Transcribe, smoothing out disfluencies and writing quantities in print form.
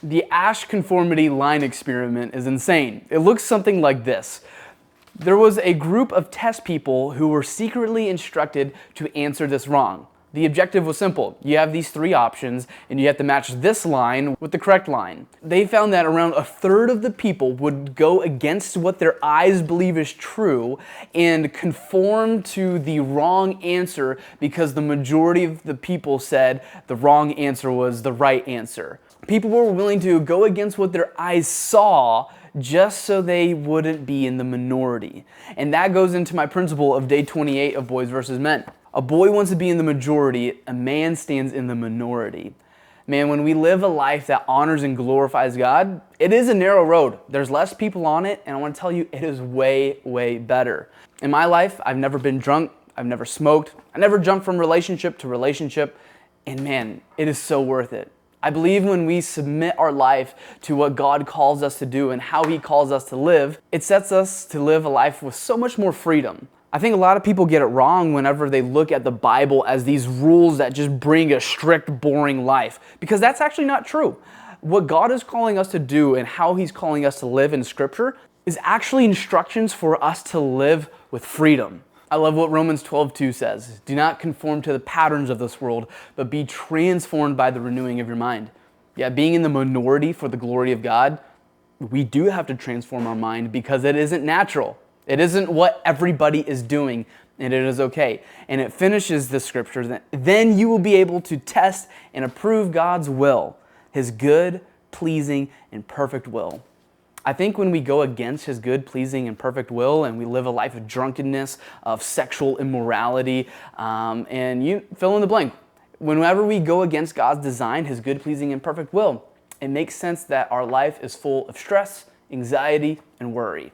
The Asch conformity line experiment is insane. It looks something like this. There was a group of test people who were secretly instructed to answer this wrong. The objective was simple. You have these three options and you have to match this line with the correct line. They found that around a third of the people would go against what their eyes believe is true and conform to the wrong answer because the majority of the people said the wrong answer was the right answer. People were willing to go against what their eyes saw just so they wouldn't be in the minority. And that goes into my principle of day 28 of Boys versus Men. A boy wants to be in the majority, a man stands in the minority. Man, when we live a life that honors and glorifies God, it is a narrow road. There's less people on it, and I want to tell you, it is way, way better. In my life, I've never been drunk, I've never smoked, I never jumped from relationship to relationship, and man, it is so worth it. I believe when we submit our life to what God calls us to do and how He calls us to live, it sets us to live a life with so much more freedom. I think a lot of people get it wrong whenever they look at the Bible as these rules that just bring a strict, boring life, because that's actually not true. What God is calling us to do and how He's calling us to live in Scripture is actually instructions for us to live with freedom. I love what Romans 12:2 says. Do not conform to the patterns of this world, but be transformed by the renewing of your mind. Yeah, being in the minority for the glory of God, we do have to transform our mind because it isn't natural. It isn't what everybody is doing, and it is okay. And it finishes the scripture that then you will be able to test and approve God's will, His good, pleasing, and perfect will. I think when we go against His good, pleasing, and perfect will, and we live a life of drunkenness, of sexual immorality, and you fill in the blank. Whenever we go against God's design, His good, pleasing, and perfect will, it makes sense that our life is full of stress, anxiety, and worry.